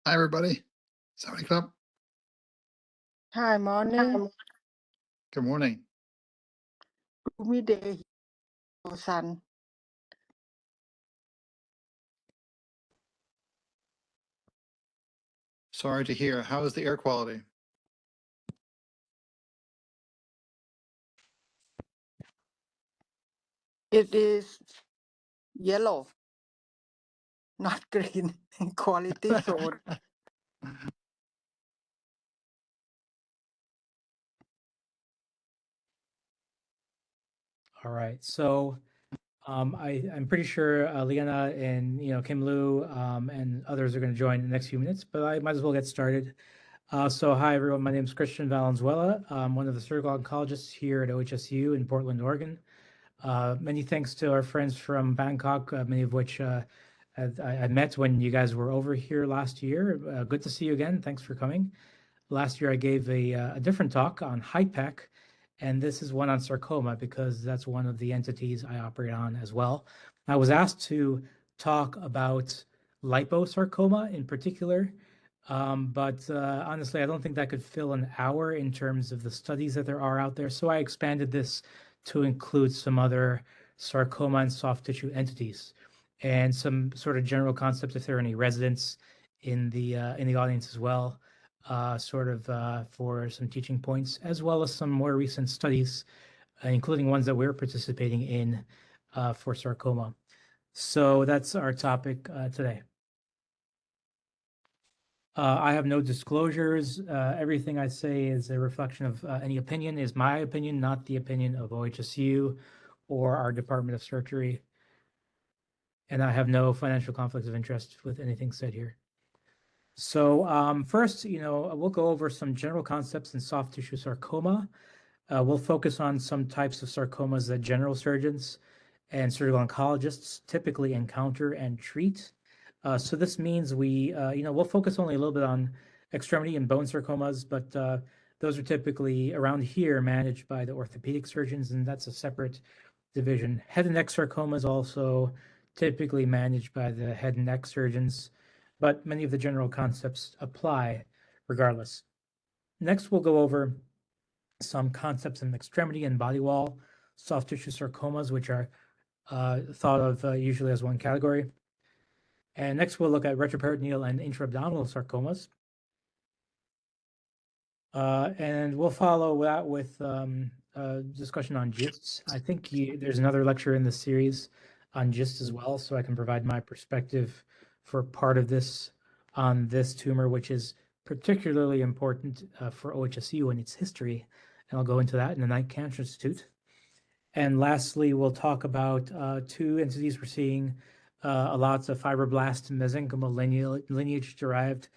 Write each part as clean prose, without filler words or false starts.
Hi, everybody. Saudi Club. Hi, morning. Good morning. Gloomy day. No sun. Sorry to hear. How is the air quality? It is yellow, not green. Quality zone. All right. So I'm pretty sure Liana and Kim Lu and others are going to join in the next few minutes, but I might as well get started. So hi everyone, my name is Christian Valenzuela. I'm one of the surgical oncologists here at OHSU in Portland, Oregon. Many thanks to our friends from Bangkok, many of which I met when you guys were over here last year. Good to see you again. Thanks for coming. Last year I gave a different talk on HIPEC, and this is one on sarcoma because that's one of the entities I operate on as well. I was asked to talk about liposarcoma in particular, but honestly, I don't think that could fill an hour in terms of the studies that there are out there. So I expanded this to include some other sarcoma and soft tissue entities and some sort of general concepts if there are any residents in the audience as well. For some teaching points, as well as some more recent studies, including ones that we're participating in for sarcoma. So that's our topic today. I have no disclosures. Everything I say is a reflection of any opinion, is my opinion, not the opinion of OHSU or our Department of Surgery. And I have no financial conflicts of interest with anything said here. So first, we'll go over some general concepts in soft tissue sarcoma. We'll focus on some types of sarcomas that general surgeons and surgical oncologists typically encounter and treat. So this means we'll focus only a little bit on extremity and bone sarcomas, but those are typically around here managed by the orthopedic surgeons, and that's a separate division. Head and neck sarcoma is also typically managed by the head and neck surgeons, but many of the general concepts apply regardless. Next, we'll go over some concepts in extremity and body wall soft tissue sarcomas, which are thought of usually as one category. And next, we'll look at retroperitoneal and intra-abdominal sarcomas. And we'll follow that with a discussion on GISTs. I think there's another lecture in this series on GIST as well, so I can provide my perspective for part of this on this tumor, which is particularly important for OHSU and its history. And I'll go into that in the Knight Cancer Institute. And lastly, we'll talk about two entities we're seeing lots of fibroblast mesenchymal lineage-derived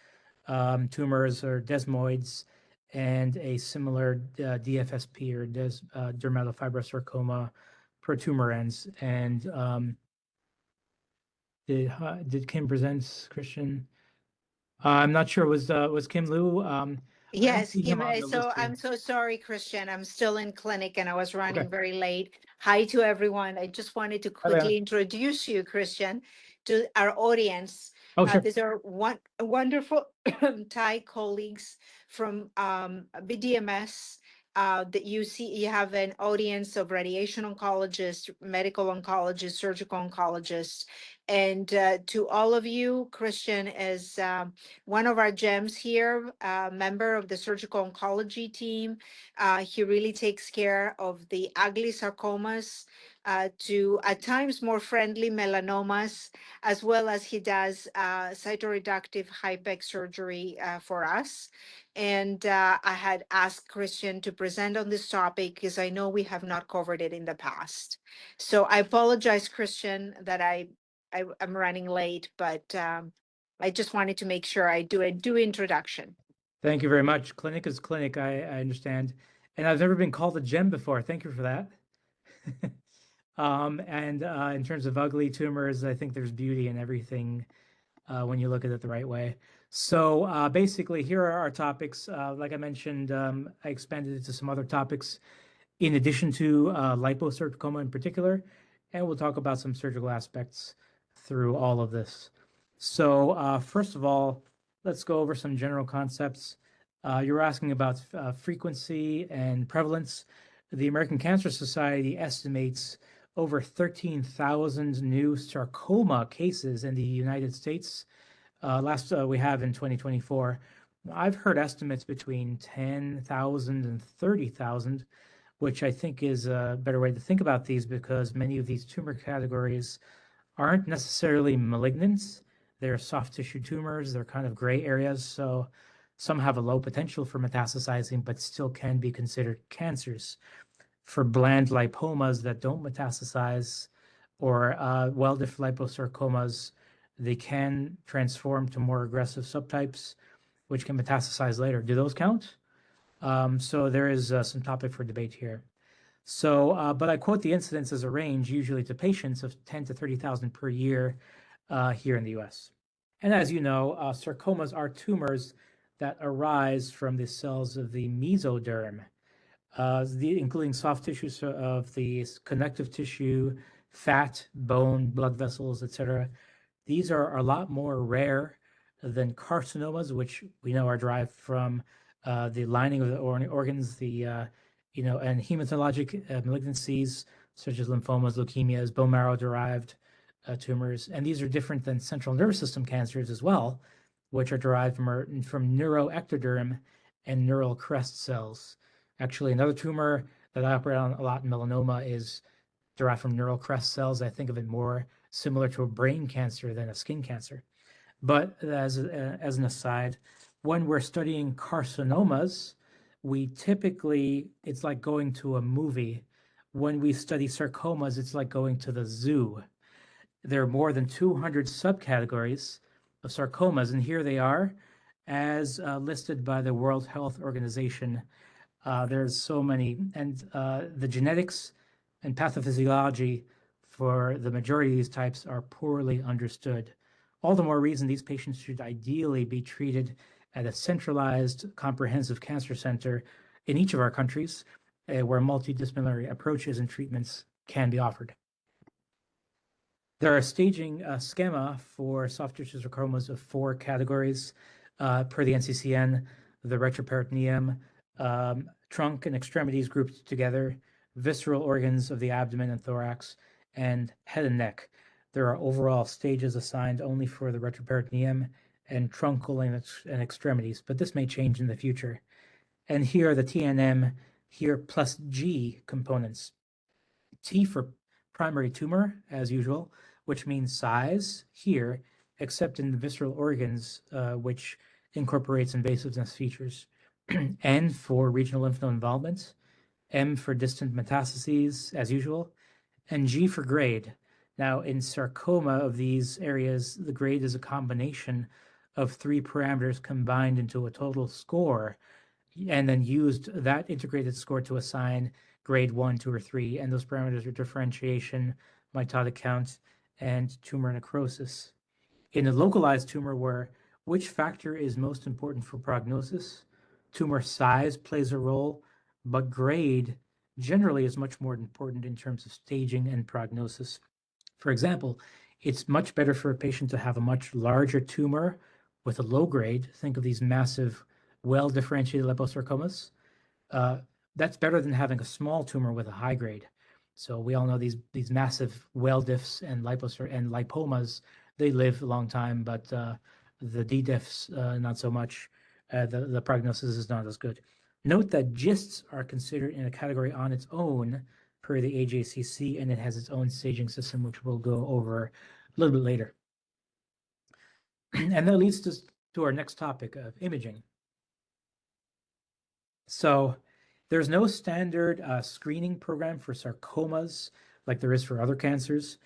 tumors or desmoids, and a similar DFSP or dermatofibrosarcoma protuberans. And did Kim present, Christian? I'm not sure. Was Kim Lu? Yes, Kim, so I'm so sorry, Christian. I'm still in clinic and I was running very late. Hi to everyone. I just wanted to quickly introduce you, Christian, to our audience. Oh, sure. These are wonderful Thai colleagues from BDMS. That you see, you have an audience of radiation oncologists, medical oncologists, surgical oncologists. And to all of you, Christian is one of our gems here, member of the surgical oncology team. He really takes care of the ugly sarcomas to at times more friendly melanomas, as well as he does cytoreductive HIPEC surgery for us. And I had asked Christian to present on this topic because I know we have not covered it in the past. So I apologize, Christian, that I'm running late, but I just wanted to make sure I do a introduction. Thank you very much. Clinic is clinic, I understand. And I've never been called a gem before. Thank you for that. In terms of ugly tumors, I think there's beauty in everything when you look at it the right way. So basically, here are our topics. Like I mentioned, I expanded it to some other topics in addition to liposarcoma in particular, and we'll talk about some surgical aspects through all of this. So first of all, let's go over some general concepts. You're asking about frequency and prevalence. The American Cancer Society estimates over 13,000 new sarcoma cases in the United States. Last we have in 2024. I've heard estimates between 10,000 and 30,000, which I think is a better way to think about these because many of these tumor categories aren't necessarily malignant. They're soft tissue tumors. They're kind of gray areas. So some have a low potential for metastasizing, but still can be considered cancers. For bland lipomas that don't metastasize or well-diff liposarcomas, they can transform to more aggressive subtypes, which can metastasize later. Do those count? So there is some topic for debate here. So, but I quote the incidence as a range, usually to patients of 10 to 30,000 per year here in the US. And as you know, sarcomas are tumors that arise from the cells of the mesoderm, including soft tissues of the connective tissue, fat, bone, blood vessels, etc. These are a lot more rare than carcinomas, which we know are derived from the lining of the organs, and hematologic malignancies such as lymphomas, leukemias, bone marrow derived tumors. And these are different than central nervous system cancers as well, which are derived from neuroectoderm and neural crest cells. Actually, another tumor that I operate on a lot in melanoma is derived from neural crest cells. I think of it more similar to a brain cancer than a skin cancer. But as an aside, when we're studying carcinomas, we typically, it's like going to a movie. When we study sarcomas, it's like going to the zoo. There are more than 200 subcategories of sarcomas, and here they are as listed by the World Health Organization. There's so many, and the genetics and pathophysiology for the majority of these types are poorly understood. All the more reason these patients should ideally be treated at a centralized comprehensive cancer center in each of our countries where multidisciplinary approaches and treatments can be offered. There are staging schema for soft tissue sarcomas of 4 categories per the NCCN: the retroperitoneum, trunk and extremities grouped together, visceral organs of the abdomen and thorax, and head and neck. There are overall stages assigned only for the retroperitoneum and truncal and extremities, but this may change in the future. And here are the TNM, here plus G components. T for primary tumor, as usual, which means size here, except in the visceral organs, which incorporates invasiveness features. N for regional lymph node involvement, M for distant metastases, as usual, and G for grade. Now, in sarcoma of these areas, the grade is a combination of 3 parameters combined into a total score, and then used that integrated score to assign grade 1, 2, or 3, and those parameters are differentiation, mitotic count, and tumor necrosis. In a localized tumor, which factor is most important for prognosis? Tumor size plays a role, but grade generally is much more important in terms of staging and prognosis. For example, it's much better for a patient to have a much larger tumor with a low grade. Think of these massive, well-differentiated liposarcomas. That's better than having a small tumor with a high grade. So we all know these massive well-diffs and lipomas, they live a long time, but the D-diffs, not so much. The prognosis is not as good. Note that GISTs are considered in a category on its own per the AJCC, and it has its own staging system, which we'll go over a little bit later. And that leads to our next topic of imaging. So there's no standard screening program for sarcomas like there is for other cancers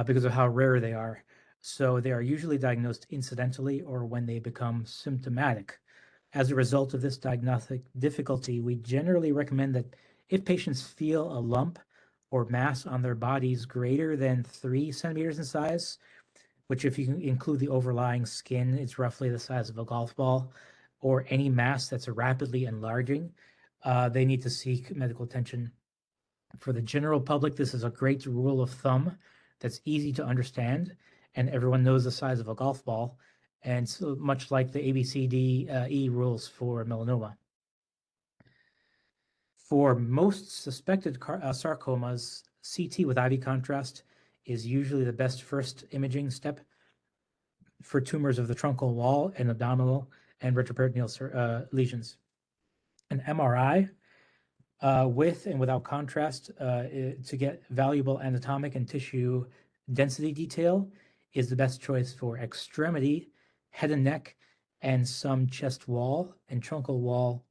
because of how rare they are. So they are usually diagnosed incidentally or when they become symptomatic. As a result of this diagnostic difficulty, we generally recommend that if patients feel a lump or mass on their bodies greater than 3 centimeters in size, which if you include the overlying skin, it's roughly the size of a golf ball, or any mass that's rapidly enlarging, they need to seek medical attention. For the general public, this is a great rule of thumb that's easy to understand, and everyone knows the size of a golf ball. and so much like the ABCDE rules for melanoma. For most suspected sarcomas, CT with IV contrast is usually the best first imaging step for tumors of the truncal wall and abdominal and retroperitoneal lesions. An MRI with and without contrast to get valuable anatomic and tissue density detail is the best choice for extremity, head and neck, and some chest wall and truncal wall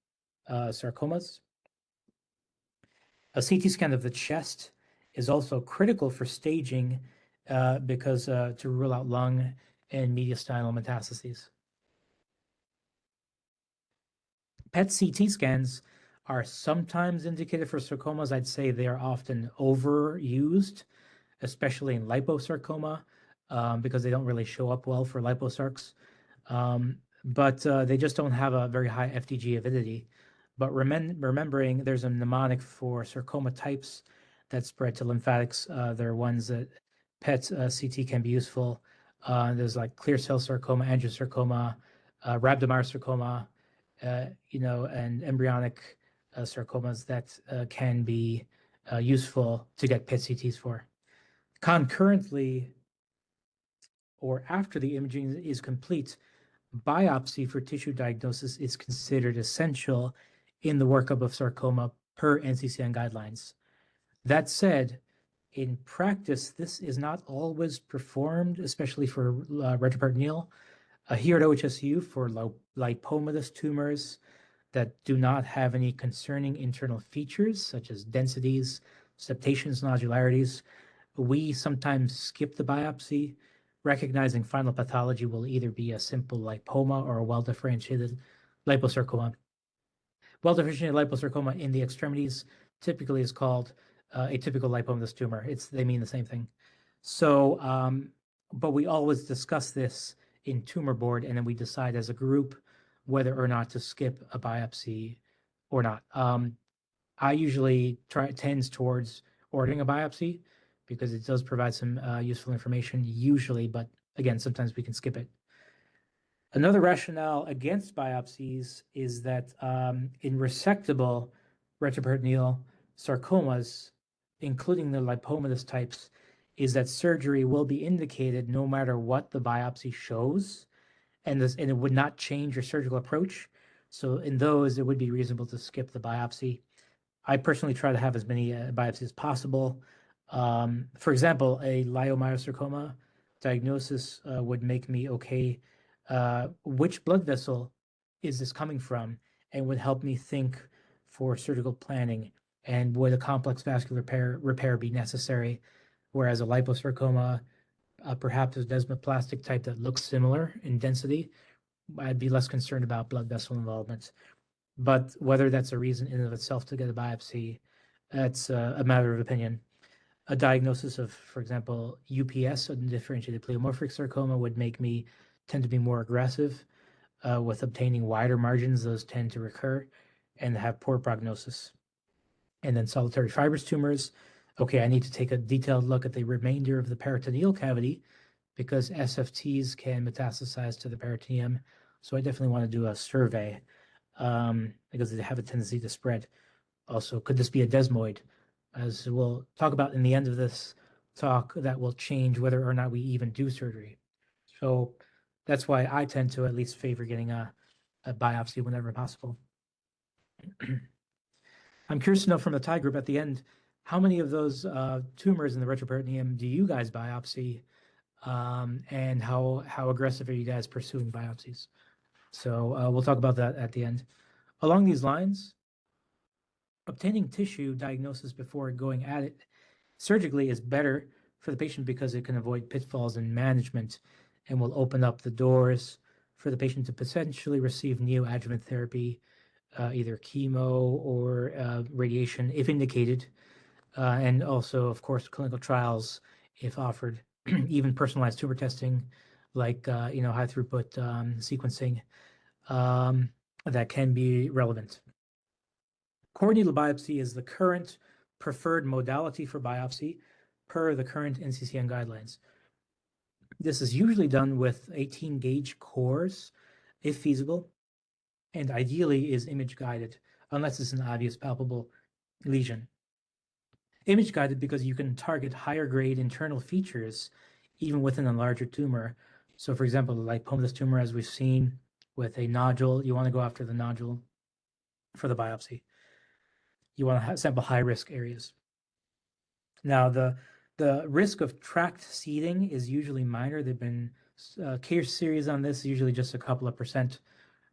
sarcomas. A CT scan of the chest is also critical for staging because to rule out lung and mediastinal metastases. PET CT scans are sometimes indicated for sarcomas. I'd say they are often overused, especially in liposarcoma, because they don't really show up well for liposarcs. But they just don't have a very high FDG avidity. But remembering there's a mnemonic for sarcoma types that spread to lymphatics. There are ones that PET CT can be useful. There's like clear cell sarcoma, angiosarcoma, rhabdomyosarcoma, and embryonic sarcomas that can be useful to get PET CTs for. Concurrently, or after the imaging is complete, biopsy for tissue diagnosis is considered essential in the workup of sarcoma per NCCN guidelines. That said, in practice, this is not always performed, especially for retroperitoneal. Here at OHSU, for lipomatous tumors that do not have any concerning internal features, such as densities, septations, nodularities, we sometimes skip the biopsy, recognizing final pathology will either be a simple lipoma or a well-differentiated liposarcoma. Well-differentiated liposarcoma in the extremities typically is called a typical lipomatous tumor. They mean the same thing. So, but we always discuss this in tumor board, and then we decide as a group whether or not to skip a biopsy or not. I usually tends towards ordering a biopsy because it does provide some useful information usually, but again, sometimes we can skip it. Another rationale against biopsies is that in resectable retroperitoneal sarcomas, including the lipomatous types, is that surgery will be indicated no matter what the biopsy shows, and it would not change your surgical approach. So in those, it would be reasonable to skip the biopsy. I personally try to have as many biopsies as possible. For example, a leiomyosarcoma diagnosis would make me okay. Which blood vessel is this coming from, and would help me think for surgical planning, and would a complex vascular repair be necessary? Whereas a liposarcoma, perhaps a desmoplastic type that looks similar in density, I'd be less concerned about blood vessel involvement. But whether that's a reason in and of itself to get a biopsy, that's a matter of opinion. A diagnosis of, for example, UPS, undifferentiated pleomorphic sarcoma, would make me tend to be more aggressive with obtaining wider margins. Those tend to recur and have poor prognosis. And then solitary fibrous tumors, okay, I need to take a detailed look at the remainder of the peritoneal cavity because SFTs can metastasize to the peritoneum. So I definitely want to do a survey because they have a tendency to spread. Also, could this be a desmoid? As we'll talk about in the end of this talk, that will change whether or not we even do surgery. So that's why I tend to at least favor getting a biopsy whenever possible. I'm curious to know from the Thai group at the end, how many of those tumors in the retroperitoneum do you guys biopsy? And how aggressive are you guys pursuing biopsies? So we'll talk about that at the end. Along these lines, obtaining tissue diagnosis before going at it surgically is better for the patient because it can avoid pitfalls in management and will open up the doors for the patient to potentially receive neoadjuvant therapy, either chemo or radiation if indicated, and also, of course, clinical trials if offered, even personalized tumor testing like high throughput sequencing that can be relevant. Cord needle biopsy is the current preferred modality for biopsy per the current NCCN guidelines. This is usually done with 18 gauge cores, if feasible, and ideally is image guided, unless it's an obvious palpable lesion. Image guided because you can target higher grade internal features even within a larger tumor. So, for example, the lipomatous tumor, as we've seen with a nodule, you want to go after the nodule for the biopsy. You want to sample high risk areas. Now, the risk of tract seeding is usually minor. There've been case series on this, usually just a couple of percent.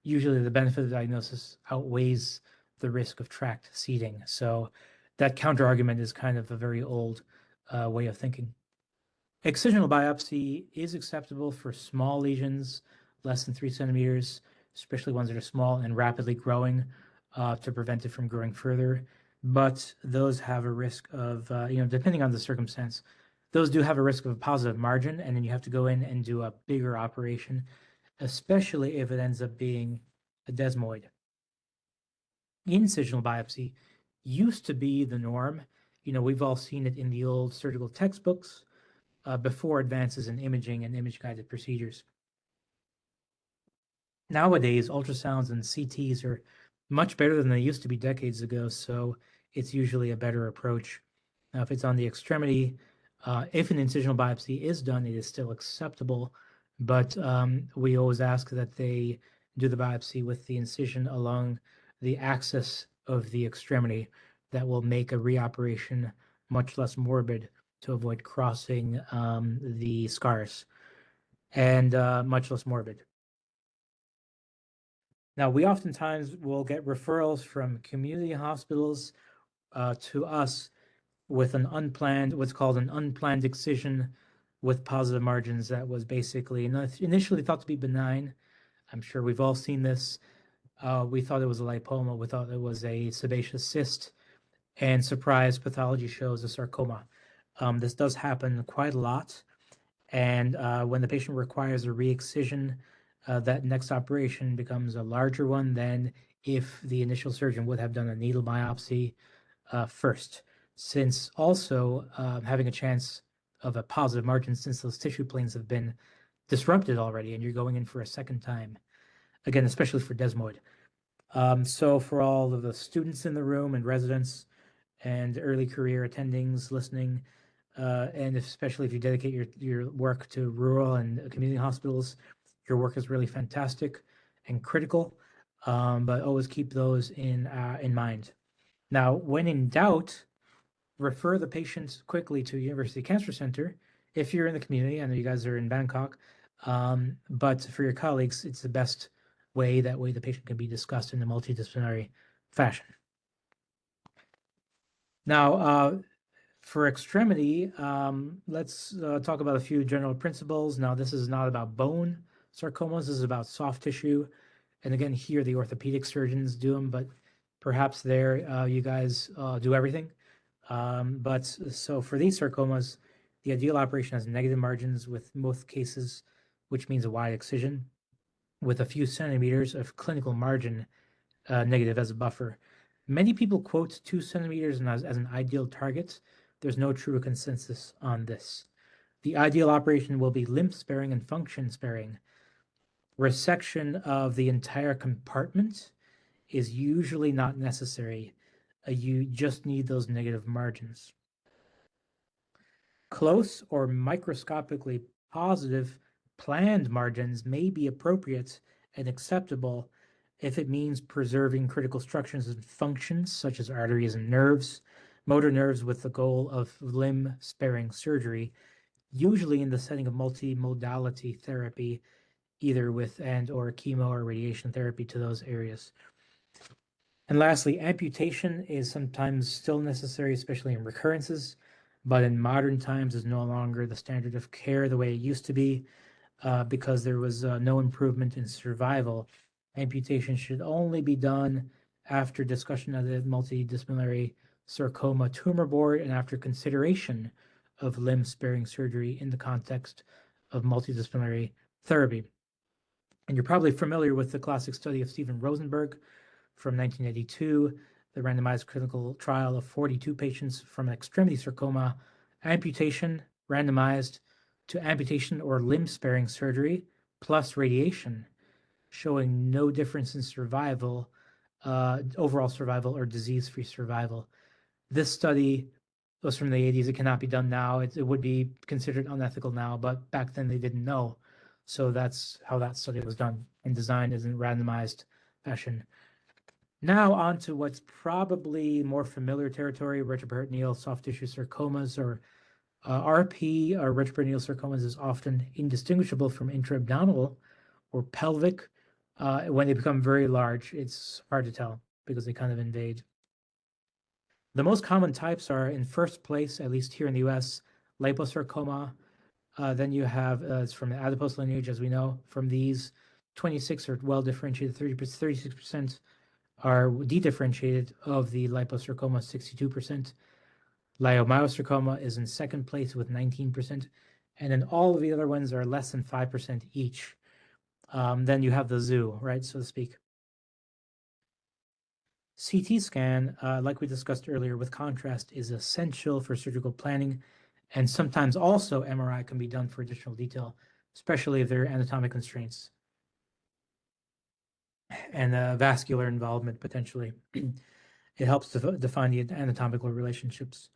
Usually, the benefit of diagnosis outweighs the risk of tract seeding. So, that counter argument is kind of a very old way of thinking. Excisional biopsy is acceptable for small lesions, less than 3 centimeters, especially ones that are small and rapidly growing, to prevent it from growing further. But those have a risk of, depending on the circumstance, those do have a risk of a positive margin, and then you have to go in and do a bigger operation, especially if it ends up being a desmoid. Incisional biopsy used to be the norm. We've all seen it in the old surgical textbooks before advances in imaging and image-guided procedures. Nowadays, ultrasounds and CTs are much better than they used to be decades ago, so it's usually a better approach. Now, if it's on the extremity, if an incisional biopsy is done, it is still acceptable, but we always ask that they do the biopsy with the incision along the axis of the extremity. That will make a reoperation much less morbid to avoid crossing the scars, and much less morbid. Now, we oftentimes will get referrals from community hospitals to us with an unplanned, what's called an unplanned excision with positive margins that was basically initially thought to be benign. I'm sure we've all seen this. We thought it was a lipoma. We thought it was a sebaceous cyst. And surprise, pathology shows a sarcoma. This does happen quite a lot. And when the patient requires a re-excision, that next operation becomes a larger one than if the initial surgeon would have done a needle biopsy first, since also having a chance of a positive margin since those tissue planes have been disrupted already and you're going in for a second time, again, especially for desmoid. So for all of the students in the room and residents and early career attendings listening, and especially if you dedicate your work to rural and community hospitals, your work is really fantastic and critical, but always keep those in mind. Now, when in doubt, refer the patient quickly to University Cancer Center if you're in the community. I know you guys are in Bangkok, but for your colleagues, it's the best way. That way the patient can be discussed in a multidisciplinary fashion. Now, for extremity, let's talk about a few general principles. Now, this is not about bone sarcomas. This is about soft tissue. And again, here the orthopedic surgeons do them, but perhaps there you guys do everything. But so for these sarcomas, the ideal operation has negative margins with most cases, which means a wide excision with a few centimeters of clinical margin negative as a buffer. Many people quote 2 centimeters as an ideal target. There's no true consensus on this. The ideal operation will be lymph sparing and function sparing. Resection of the entire compartment is usually not necessary. You just need those negative margins. Close or microscopically positive planned margins may be appropriate and acceptable if it means preserving critical structures and functions such as arteries and nerves, motor nerves, with the goal of limb sparing surgery, usually in the setting of multimodality therapy, either with and or chemo or radiation therapy to those areas. And lastly, amputation is sometimes still necessary, especially in recurrences, but in modern times is no longer the standard of care the way it used to be, because there was no improvement in survival. Amputation should only be done after discussion of the multidisciplinary sarcoma tumor board and after consideration of limb sparing surgery in the context of multidisciplinary therapy. And you're probably familiar with the classic study of Stephen Rosenberg from 1982, the randomized clinical trial of 42 patients from extremity sarcoma, amputation, randomized, to amputation or limb-sparing surgery plus radiation, showing no difference in survival, overall survival or disease-free survival. This study was from the 80s. It cannot be done now. It would be considered unethical now, but back then they didn't know. So that's how that study was done and designed as in randomized fashion. Now on to what's probably more familiar territory, retroperitoneal soft tissue sarcomas, or RP, or retroperitoneal sarcomas, is often indistinguishable from intra-abdominal or pelvic. When they become very large, it's hard to tell because they kind of invade. The most common types are, in first place, at least here in the US, liposarcoma. Then you have, it's from the adipose lineage, as we know. From these, 26 are well differentiated, 36% are dedifferentiated. Of the liposarcoma, 62%. Leiomyosarcoma is in second place with 19%. And then all of the other ones are less than 5% each. Then you have the zoo, right, so to speak. CT scan, like we discussed earlier with contrast, is essential for surgical planning, and sometimes also MRI can be done for additional detail, especially if there are anatomic constraints and vascular involvement potentially. It helps to define the anatomical relationships.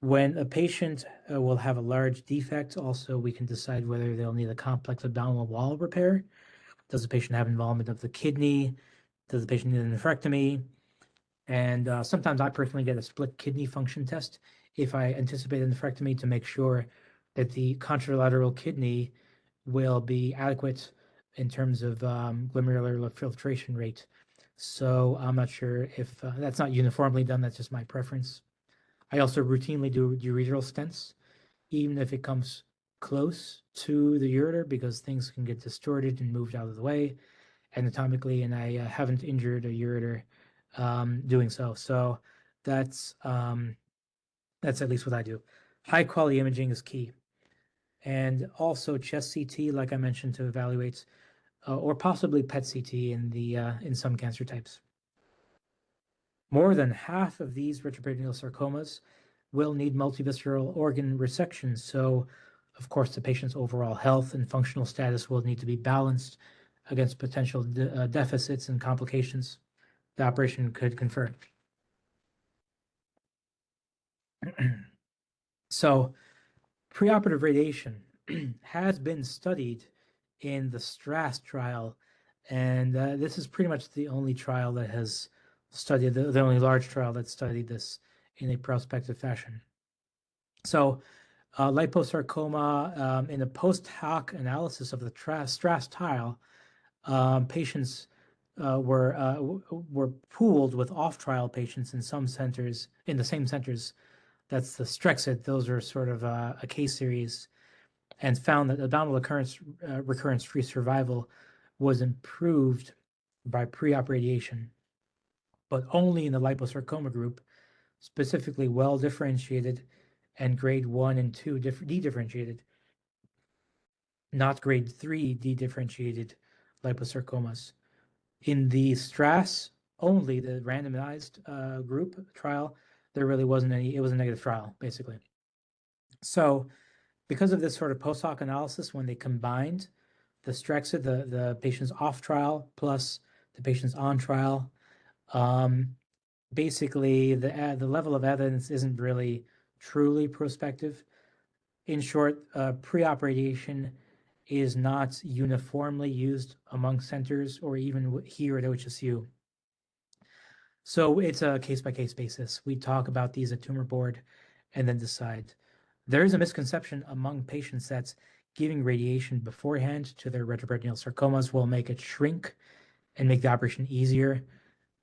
When a patient will have a large defect, also we can decide whether they'll need a complex abdominal wall repair. Does the patient have involvement of the kidney? Does the patient need a nephrectomy? And sometimes I personally get a split kidney function test if I anticipate a nephrectomy to make sure that the contralateral kidney will be adequate in terms of glomerular filtration rate. So I'm not sure if that's not uniformly done. That's just my preference. I also routinely do ureteral stents, even if it comes close to the ureter, because things can get distorted and moved out of the way anatomically, and I haven't injured a ureter doing so. So that's at least what I do. High quality imaging is key. And also chest CT, like I mentioned, to evaluate, or possibly PET CT in some cancer types. More than half of these retroperitoneal sarcomas will need multivisceral organ resection. So, of course, the patient's overall health and functional status will need to be balanced against potential deficits and complications the operation could confer. So, preoperative radiation has been studied in the STRASS trial, and this is pretty much the only trial that has studied, the only large trial that studied this in a prospective fashion. So, liposarcoma, in a post hoc analysis of the STRASS trial, patients were pooled with off-trial patients in some centers, in the same centers. That's the Strexit. Those are sort of a case series, and found that abdominal recurrence-free survival was improved by pre-op radiation, but only in the liposarcoma group, specifically well differentiated and grade 1 and 2 dedifferentiated, not grade 3 dedifferentiated liposarcomas. In the STRASS only, the randomized group trial, there really wasn't any, it was a negative trial, basically. So because of this sort of post hoc analysis, when they combined the Strexit, the patients off trial plus the patients on trial, basically the level of evidence isn't really truly prospective. In short, pre-op radiation is not uniformly used among centers or even here at OHSU. So it's a case-by-case basis. We talk about these at tumor board and then decide. There is a misconception among patients that giving radiation beforehand to their retroperitoneal sarcomas will make it shrink and make the operation easier.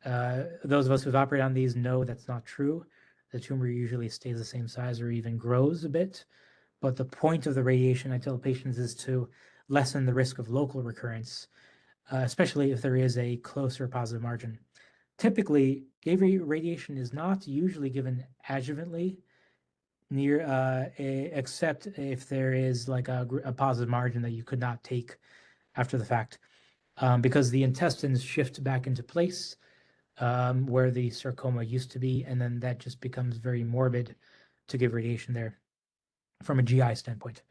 Those of us who've operated on these know that's not true. The tumor usually stays the same size or even grows a bit. But the point of the radiation, I tell patients, is to lessen the risk of local recurrence, especially if there is a closer positive margin. Typically, radiation is not usually given adjuvantly, except if there is like a positive margin that you could not take after the fact, because the intestines shift back into place where the sarcoma used to be, and then that just becomes very morbid to give radiation there from a GI standpoint.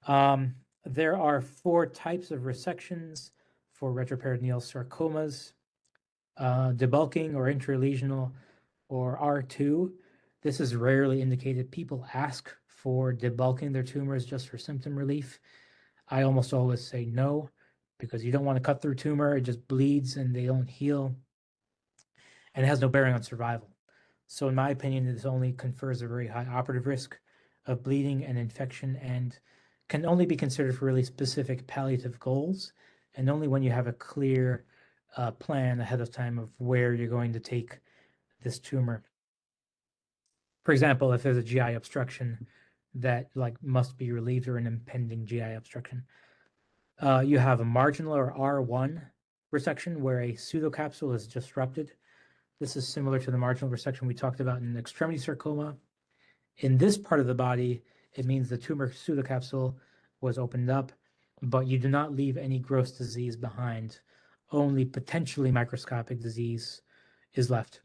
There are 4 types of resections for retroperitoneal sarcomas: debulking or intralesional, or R2. This is rarely indicated. People ask for debulking their tumors just for symptom relief. I almost always say no, because you don't want to cut through tumor. It just bleeds and they don't heal, and it has no bearing on survival. So in my opinion, this only confers a very high operative risk of bleeding and infection, and can only be considered for really specific palliative goals, and only when you have a clear plan ahead of time of where you're going to take this tumor. For example, if there's a GI obstruction that must be relieved, or an impending GI obstruction. You have a marginal or R1 resection where a pseudocapsule is disrupted. This is similar to the marginal resection we talked about in extremity sarcoma. In this part of the body, it means the tumor pseudocapsule was opened up, but you do not leave any gross disease behind. Only potentially microscopic disease is left.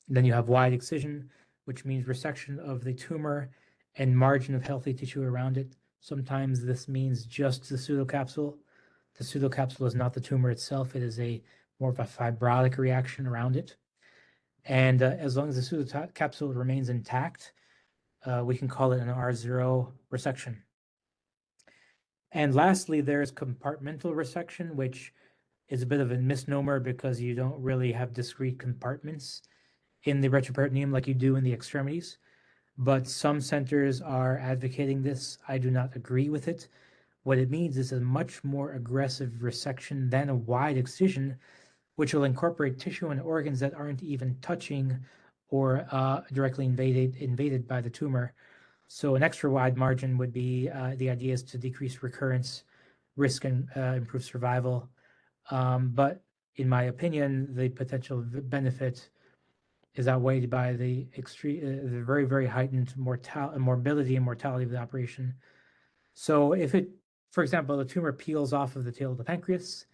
Then you have wide excision, which means resection of the tumor and margin of healthy tissue around it. Sometimes this means just the pseudocapsule. The pseudocapsule is not the tumor itself. It is more of a fibrotic reaction around it. And as long as the pseudocapsule remains intact, we can call it an R0 resection. And lastly, there's compartmental resection, which is a bit of a misnomer because you don't really have discrete compartments in the retroperitoneum like you do in the extremities. But some centers are advocating this. I do not agree with it. What it means is a much more aggressive resection than a wide excision, which will incorporate tissue and organs that aren't even touching or directly invaded by the tumor. So an extra wide margin would be, the idea is to decrease recurrence risk and improve survival. But in my opinion, the potential benefit is outweighed by the the very, very heightened morbidity and mortality of the operation. So if for example, the tumor peels off of the tail of the pancreas,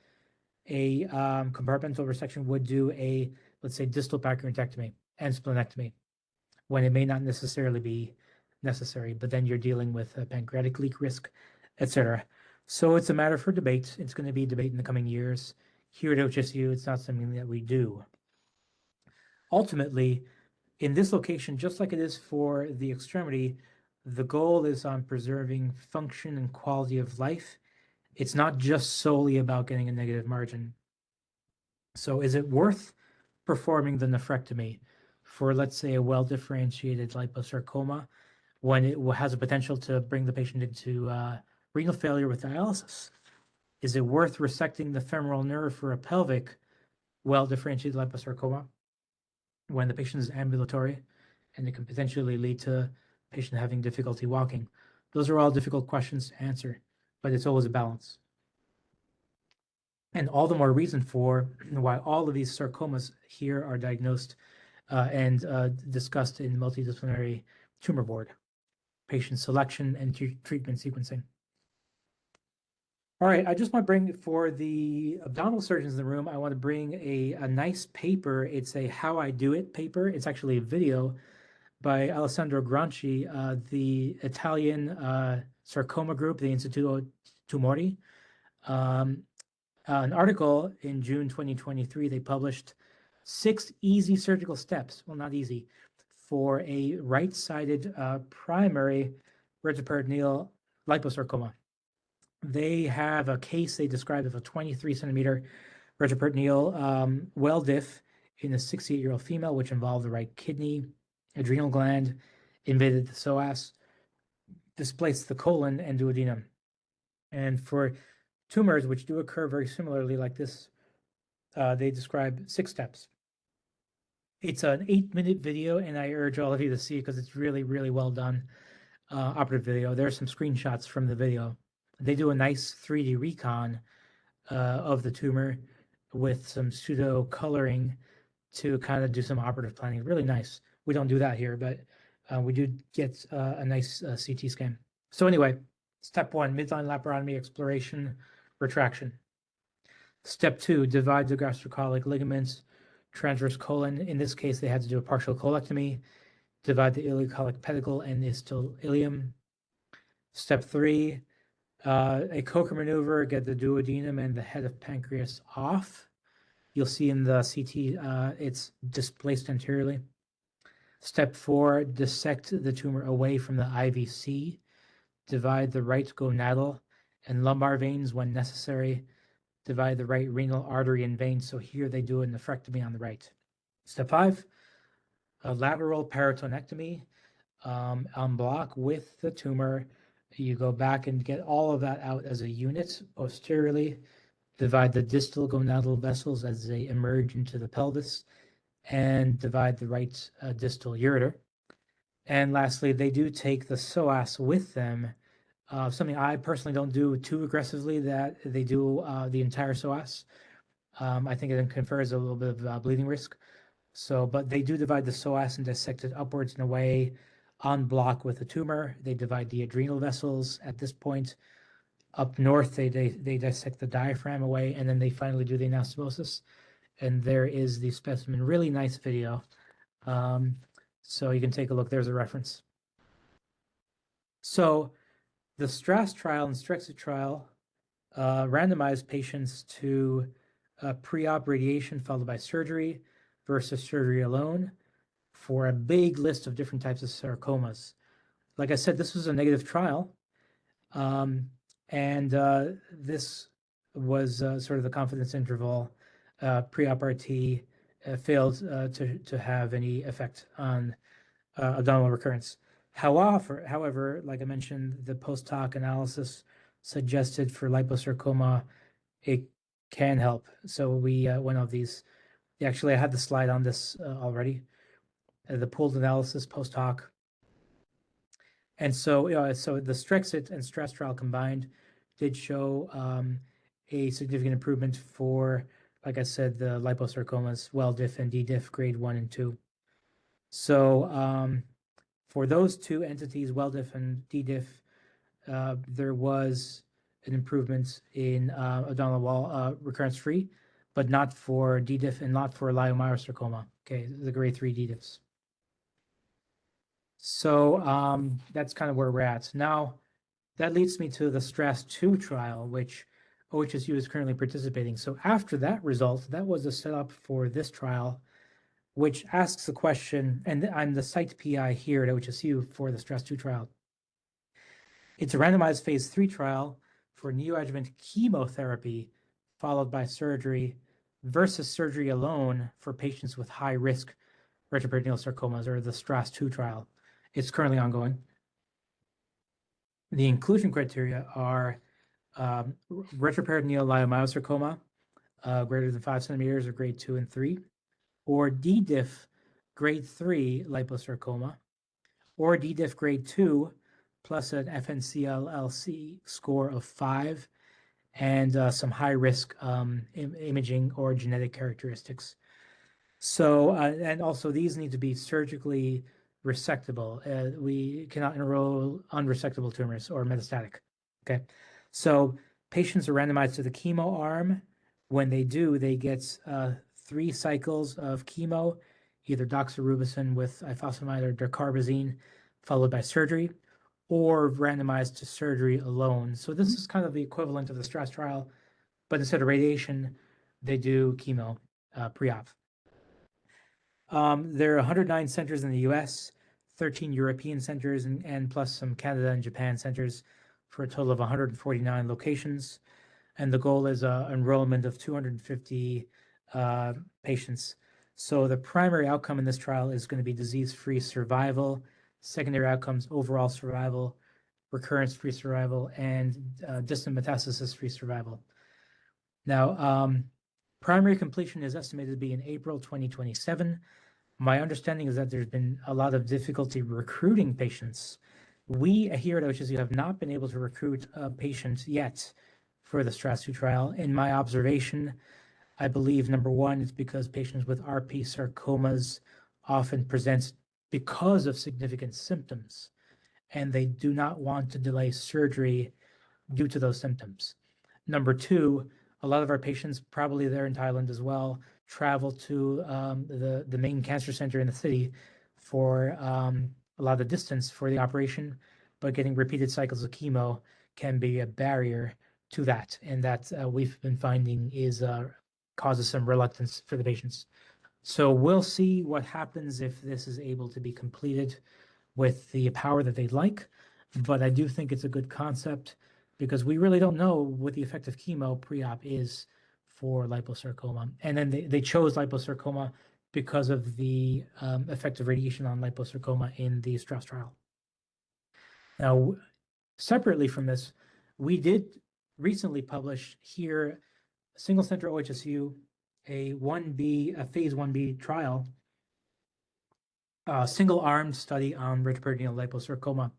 a compartmental resection would do a, let's say, distal pancreatectomy and splenectomy, when it may not necessarily be necessary, but then you're dealing with a pancreatic leak risk, etc. So it's a matter for debate. It's going to be a debate in the coming years. Here at OHSU, it's not something that we do. Ultimately, in this location, just like it is for the extremity, the goal is on preserving function and quality of life. It's not just solely about getting a negative margin. So is it worth performing the nephrectomy for, let's say, a well-differentiated liposarcoma when it has a potential to bring the patient into renal failure with dialysis? Is it worth resecting the femoral nerve for a pelvic well-differentiated liposarcoma when the patient is ambulatory and it can potentially lead to patient having difficulty walking? Those are all difficult questions to answer, but it's always a balance. And all the more reason for why all of these sarcomas here are diagnosed and discussed in multidisciplinary tumor board, patient selection and treatment sequencing. All right, I just want to bring, for the abdominal surgeons in the room, I want to bring a nice paper. It's a How I Do It paper. It's actually a video by Alessandro Granci, the Italian sarcoma group, the Istituto Tumori. An article in June 2023, they published 6 easy surgical steps, well, not easy, for a right-sided primary retroperitoneal liposarcoma. They have a case they described of a 23-centimeter retroperitoneal well diff in a 68-year-old female, which involved the right kidney, adrenal gland, invaded the psoas, displaced the colon and duodenum. And for tumors, which do occur very similarly like this, they describe 6 steps. It's an 8-minute video, and I urge all of you to see it because it's really, really well done operative video. There are some screenshots from the video. They do a nice 3D recon of the tumor with some pseudo coloring to kind of do some operative planning. Really nice. We don't do that here, but we do get a nice CT scan. So anyway, step 1, midline laparotomy exploration, retraction. Step 2, divide the gastrocolic ligaments, transverse colon. In this case, they had to do a partial colectomy, divide the ileocolic pedicle and isthal ilium. Step 3, A Coker maneuver, get the duodenum and the head of pancreas off. You'll see in the CT, it's displaced anteriorly. Step 4, dissect the tumor away from the IVC. Divide the right gonadal and lumbar veins when necessary. Divide the right renal artery and vein. So here they do a nephrectomy on the right. Step 5, a lateral peritonectomy en bloc with the tumor. You go back and get all of that out as a unit posteriorly. Divide the distal gonadal vessels as they emerge into the pelvis, and divide the right distal ureter. And lastly, they do take the psoas with them. Something I personally don't do too aggressively, that they do the entire psoas. I think it confers a little bit of bleeding risk. So, but they do divide the psoas and dissect it upwards and away en bloc with the tumor. They divide the adrenal vessels at this point. Up north, they dissect the diaphragm away, and then they finally do the anastomosis. And there is the specimen. Really nice video. So you can take a look. There's a reference. So the STRASS trial and Strexit trial randomized patients to pre-op radiation followed by surgery versus surgery alone for a big list of different types of sarcomas. Like I said, this was a negative trial. And this was sort of the confidence interval. Pre-op RT failed to have any effect on abdominal recurrence. However, like I mentioned, the post-hoc analysis suggested for liposarcoma, it can help. So we went over these. Actually, I had the slide on this already. The pooled analysis post-hoc. And so, so the Strexit and STRASS trial combined did show a significant improvement for, like I said, the liposarcomas, well-diff and D-diff grade 1 and 2. So for those two entities, well-diff and D-diff, there was an improvement in abdominal wall recurrence-free, but not for D-diff and not for leiomyosarcoma, okay, the grade 3 D-diffs. So that's kind of where we're at. Now, that leads me to the STRASS-2 trial, which OHSU is currently participating. So after that result, that was the setup for this trial, which asks the question, and I'm the site PI here at OHSU for the STRASS-2 trial. It's a randomized phase 3 trial for neoadjuvant chemotherapy followed by surgery versus surgery alone for patients with high-risk retroperitoneal sarcomas, or the STRASS-2 trial. It's currently ongoing. The inclusion criteria are retroperitoneal leiomyosarcoma, greater than 5 centimeters or grade 2 and 3, or D-diff grade 3 liposarcoma, or D-diff grade 2 plus an FNCLLC score of 5 and some high-risk imaging or genetic characteristics. So, and also these need to be surgically resectable. We cannot enroll unresectable tumors or metastatic. Okay, so patients are randomized to the chemo arm. When they do, they get 3 cycles of chemo, either doxorubicin with ifosfamide or dacarbazine, followed by surgery, or randomized to surgery alone. So this is kind of the equivalent of the STRASS trial, but instead of radiation, they do chemo pre-op. There are 109 centers in the US, 13 European centers, and plus some Canada and Japan centers for a total of 149 locations. And the goal is enrollment of 250 patients. So the primary outcome in this trial is going to be disease-free survival, secondary outcomes, overall survival, recurrence-free survival, and distant metastasis-free survival. Now, primary completion is estimated to be in April 2027. My understanding is that there's been a lot of difficulty recruiting patients. We here at OHSU have not been able to recruit patients yet for the STRASS-2 trial. In my observation, I believe, number one, it's because patients with RP sarcomas often present because of significant symptoms, and they do not want to delay surgery due to those symptoms. Number two, a lot of our patients, probably there in Thailand as well, travel to the main cancer center in the city for a lot of distance for the operation, but getting repeated cycles of chemo can be a barrier to that, and that we've been finding is causes some reluctance for the patients. So we'll see what happens if this is able to be completed with the power that they'd like. But I do think it's a good concept because we really don't know what the effect of chemo pre-op is for liposarcoma. And then they chose liposarcoma because of the effect of radiation on liposarcoma in the Strauss trial. Now, separately from this, we did recently publish here, single center OHSU, a phase 1B trial, single-armed study on retroperitoneal liposarcoma.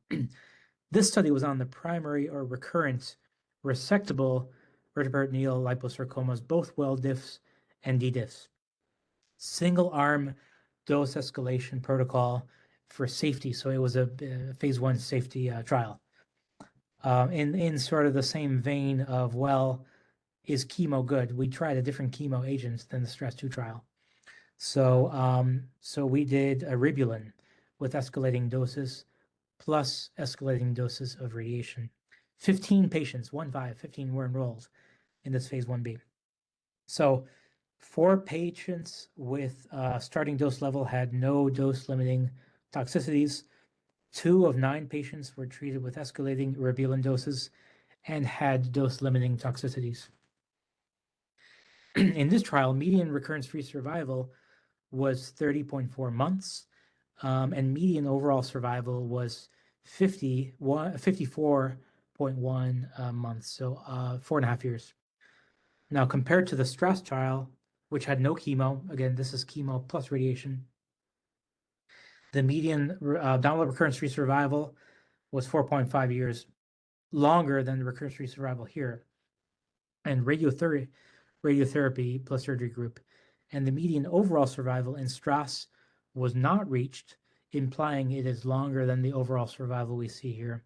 This study was on the primary or recurrent resectable retroperitoneal liposarcomas, both well diffs and D diffs. Single-arm dose escalation protocol for safety. So it was a phase 1 safety trial. In sort of the same vein of, well, is chemo good? We tried a different chemo agent than the Stress 2 trial. So we did eribulin with escalating doses plus escalating doses of radiation. 15 patients, 15 were enrolled in this phase 1B. So 4 patients with starting dose level had no dose-limiting toxicities. 2 of 9 patients were treated with escalating eribulin doses and had dose-limiting toxicities. In this trial, median recurrence-free survival was 30.4 months, and median overall survival was 54.1 months, so 4.5 years. Now, compared to the Strauss trial, which had no chemo, again, this is chemo plus radiation, the median download recurrence-free survival was 4.5 years, longer than the recurrence-free survival here. And radiotherapy plus surgery group, and the median overall survival in Strauss was not reached, implying it is longer than the overall survival we see here.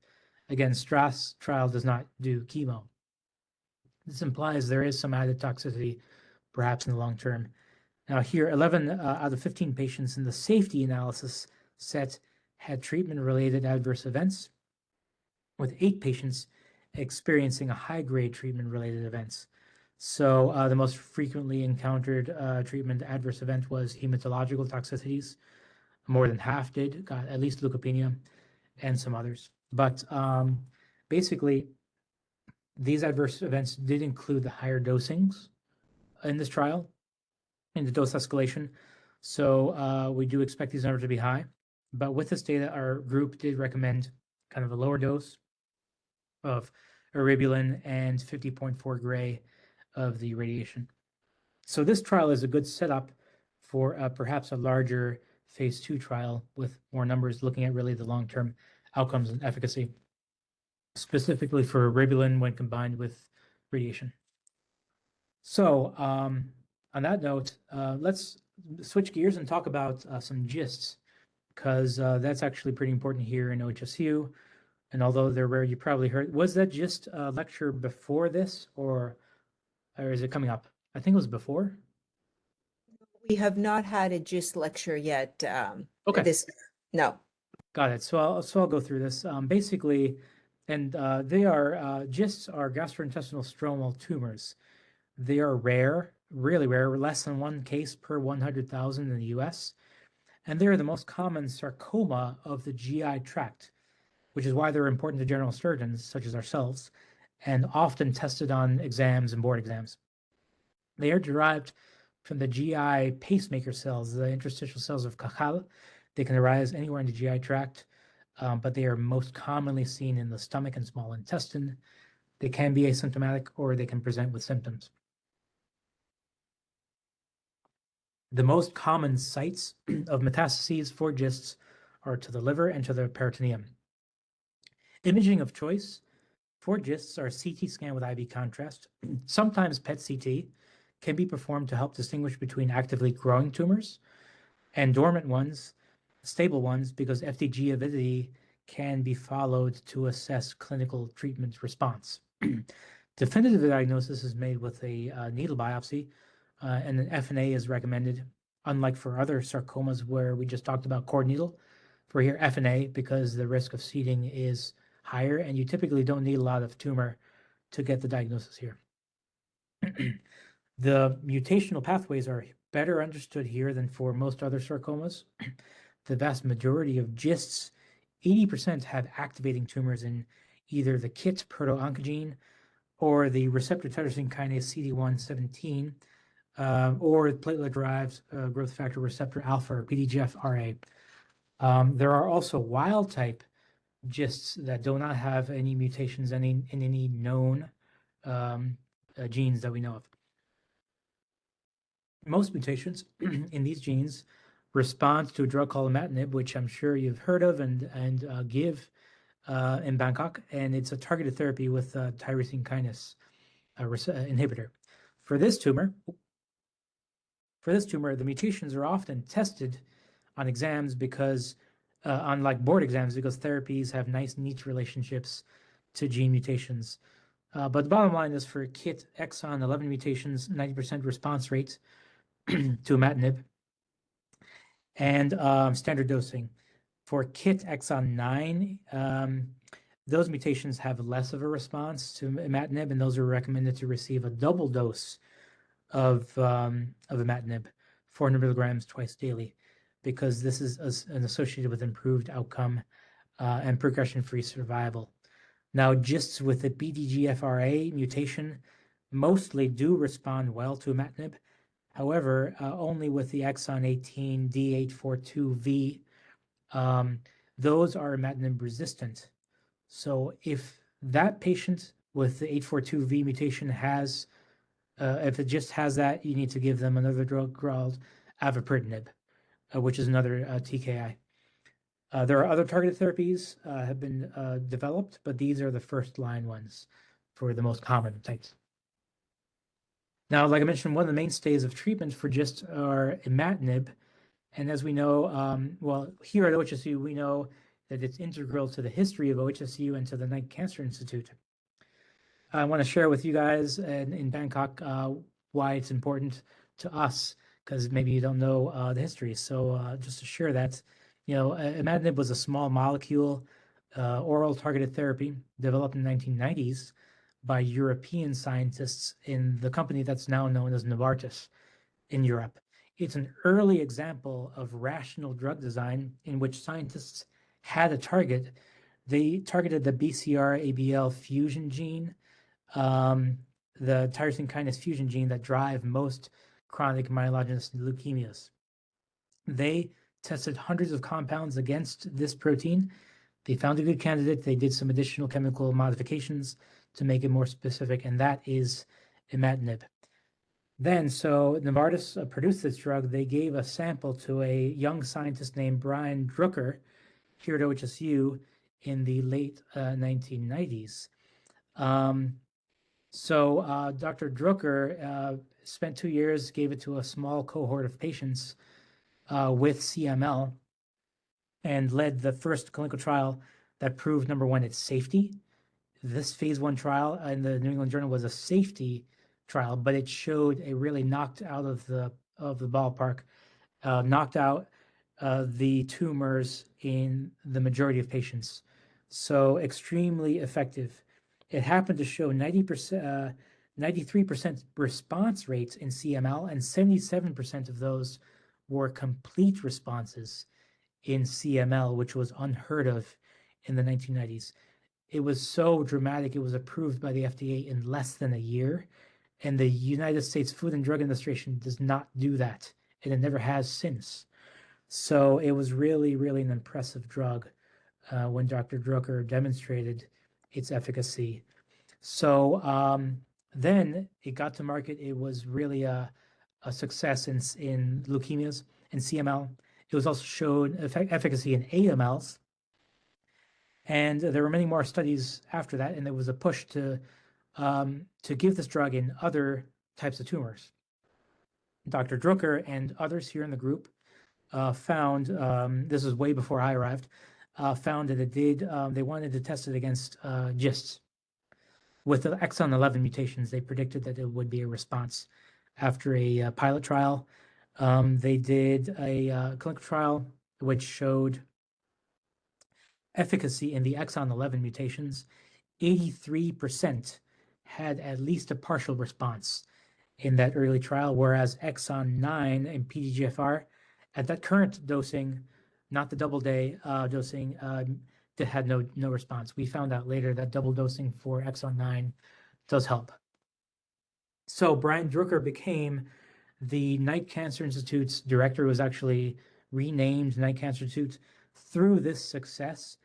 Again, Strauss trial does not do chemo. This implies there is some added toxicity, perhaps in the long term. Now here, 11 out of 15 patients in the safety analysis set had treatment-related adverse events, with 8 patients experiencing a high-grade treatment-related events. So the most frequently encountered treatment adverse event was hematological toxicities. More than half got at least leukopenia, and some others. But basically, these adverse events did include the higher dosings in this trial, in the dose escalation. So we do expect these numbers to be high. But with this data, our group did recommend kind of a lower dose of eribulin and 50.4 gray of the radiation. So this trial is a good setup for perhaps a larger phase 2 trial with more numbers looking at really the long-term outcomes and efficacy, specifically for eribulin when combined with radiation. So on that note, let's switch gears and talk about some gists, because that's actually pretty important here in OHSU. And although they're rare, you probably heard, was that just a lecture before this, or is it coming up? I think it was before. We have not had a GIST lecture yet. Okay. No. Got it. So I'll go through this. Basically, and they are GISTs are gastrointestinal stromal tumors. They are rare, really rare, less than 1 case per 100,000 in the U.S. And they're the most common sarcoma of the GI tract, which is why they're important to general surgeons such as ourselves, and often tested on exams and board exams. They are derived from the GI pacemaker cells, the interstitial cells of Cajal. They can arise anywhere in the GI tract, but they are most commonly seen in the stomach and small intestine. They can be asymptomatic or they can present with symptoms. The most common sites of metastases for GISTs are to the liver and to the peritoneum. Imaging of choice for GISTs are CT scan with IV contrast. Sometimes PET-CT can be performed to help distinguish between actively growing tumors and dormant ones, stable ones, because FDG avidity can be followed to assess clinical treatment response. Definitive diagnosis is made with a needle biopsy, and an FNA is recommended, unlike for other sarcomas where we just talked about cord needle. For here, FNA, because the risk of seeding is higher, and you typically don't need a lot of tumor to get the diagnosis here. The mutational pathways are better understood here than for most other sarcomas. The vast majority of GISTs, 80%, have activating tumors in either the KIT proto-oncogene or the receptor tyrosine kinase CD117, or platelet-derived growth factor receptor alpha, or PDGFRA. There are also wild-type GISTs that do not have any mutations in any known genes that we know of. Most mutations in these genes respond to a drug called imatinib, which I'm sure you've heard of and give in Bangkok, and it's a targeted therapy with tyrosine kinase inhibitor. For this tumor, the mutations are often tested on exams because, on like board exams, because therapies have nice, neat relationships to gene mutations. But the bottom line is for KIT exon 11 mutations, 90% response rate to imatinib, and standard dosing. For KIT exon 9, those mutations have less of a response to imatinib, and those are recommended to receive a double dose of imatinib, 400 milligrams twice daily, because this is associated with improved outcome and progression-free survival. Now, GISTs with the PDGFRA mutation mostly do respond well to imatinib. However, only with the exon 18 D842V, those are imatinib resistant. So if that patient with the 842V mutation has, if it just has that, you need to give them another drug called avapritinib, which is another TKI. There are other targeted therapies have been developed, but these are the first line ones for the most common types. Now, like I mentioned, one of the mainstays of treatment for GIST are imatinib. And as we know, well, here at OHSU, we know that it's integral to the history of OHSU and to the Knight Cancer Institute. I want to share with you guys in Bangkok why it's important to us, because maybe you don't know the history. So just to share that, you know, imatinib was a small molecule oral targeted therapy developed in the 1990s by European scientists in the company that's now known as Novartis in Europe. It's an early example of rational drug design in which scientists had a target. They targeted the BCR-ABL fusion gene, the tyrosine kinase fusion gene that drive most chronic myelogenous leukemias. They tested hundreds of compounds against this protein. They found a good candidate. They did some additional chemical modifications to make it more specific, and that is imatinib. Then, so Novartis produced this drug. They gave a sample to a young scientist named Brian Drucker here at OHSU in the late 1990s. Dr. Drucker spent 2 years, gave it to a small cohort of patients with CML, and led the first clinical trial that proved, number one, its safety. This phase 1 trial in the New England Journal was a safety trial, but it showed a really knocked out of the ballpark, knocked out the tumors in the majority of patients. So extremely effective. It happened to show 93% response rates in CML, and 77% of those were complete responses in CML, which was unheard of in the 1990s. It was so dramatic, it was approved by the FDA in less than a year. And the United States Food and Drug Administration does not do that, and it never has since. So it was really, really an impressive drug when Dr. Drucker demonstrated its efficacy. So then it got to market. It was really a success in leukemias and CML. It was also showed efficacy in AMLs. And there were many more studies after that, and there was a push to give this drug in other types of tumors. Dr. Drucker and others here in the group found, this is way before I arrived, found that it did, they wanted to test it against GISTs. With the exon 11 mutations, they predicted that it would be a response. After a pilot trial, they did a clinical trial which showed efficacy in the exon 11 mutations, 83% had at least a partial response in that early trial, whereas exon 9 and PDGFR at that current dosing, not the double day dosing, that had no response. We found out later that double dosing for exon 9 does help. So Brian Drucker became the Knight Cancer Institute's director, was actually renamed Knight Cancer Institute through this success.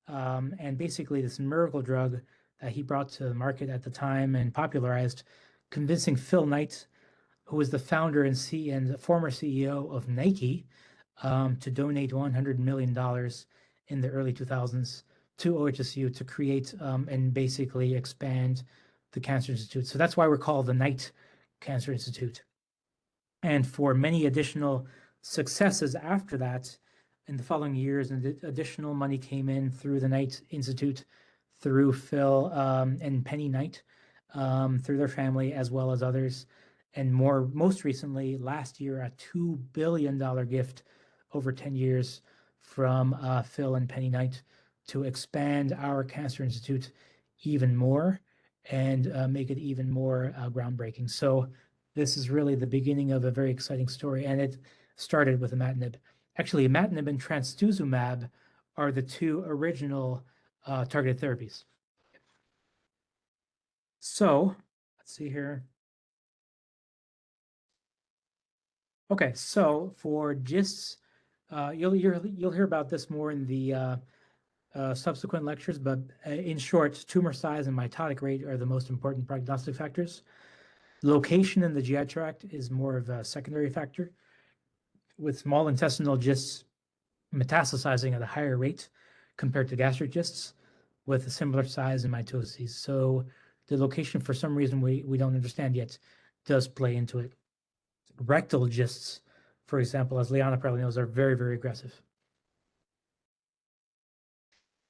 And basically this miracle drug that he brought to the market at the time and popularized, convincing Phil Knight, who was the founder and former CEO of Nike, to donate $100 million in the early 2000s to OHSU to create and basically expand the Cancer Institute. So that's why we're called the Knight Cancer Institute. And for many additional successes after that, in the following years, and additional money came in through the Knight Institute, through Phil and Penny Knight, through their family, as well as others. And most recently, last year, a $2 billion gift over 10 years from Phil and Penny Knight to expand our Cancer Institute even more and make it even more groundbreaking. So this is really the beginning of a very exciting story, and it started with imatinib. Actually, imatinib and trastuzumab are the two original targeted therapies. So let's see here. Okay, so for GISTs, you'll hear about this more in the subsequent lectures, but in short, tumor size and mitotic rate are the most important prognostic factors. Location in the GI tract is more of a secondary factor, with small intestinal GISTs metastasizing at a higher rate compared to gastric GISTs with a similar size and mitoses. So the location, for some reason we don't understand yet, does play into it. Rectal GISTs, for example, as Liana probably knows, are very, very aggressive.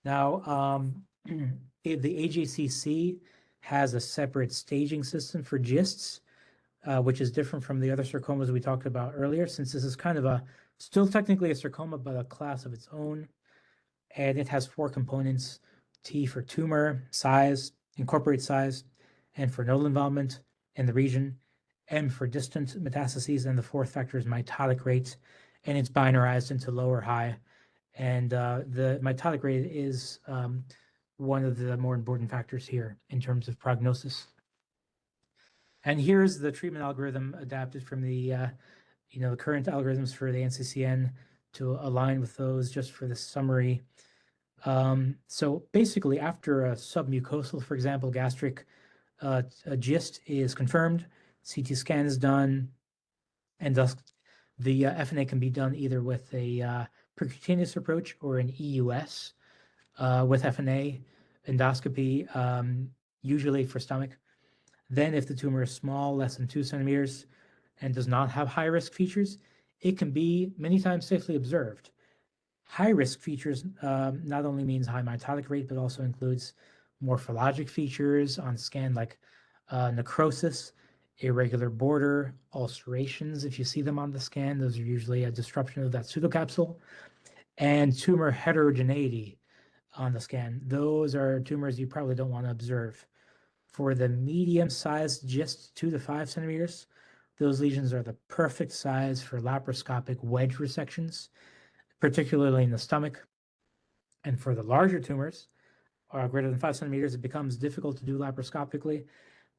Now, the AJCC has a separate staging system for GISTs, which is different from the other sarcomas we talked about earlier, since this is kind of still technically a sarcoma, but a class of its own. And it has 4 components: T for tumor size, incorporate size, and for nodal involvement in the region, M for distant metastases, and the 4th factor is mitotic rate, and it's binarized into low or high. And the mitotic rate is one of the more important factors here in terms of prognosis. And here's the treatment algorithm adapted from the the current algorithms for the NCCN to align with those, just for the summary. So basically, after a submucosal, for example, gastric a GIST is confirmed, CT scan is done, and thus the FNA can be done either with a percutaneous approach or an EUS with FNA endoscopy, usually for stomach. Then if the tumor is small, less than 2 centimeters, and does not have high-risk features, it can be many times safely observed. High-risk features not only means high mitotic rate, but also includes morphologic features on scan like necrosis, irregular border, ulcerations. If you see them on the scan, those are usually a disruption of that pseudocapsule, and tumor heterogeneity on the scan. Those are tumors you probably don't want to observe. For the medium-sized GIST, 2 to 5 centimeters, those lesions are the perfect size for laparoscopic wedge resections, particularly in the stomach. And for the larger tumors, greater than 5 centimeters, it becomes difficult to do laparoscopically.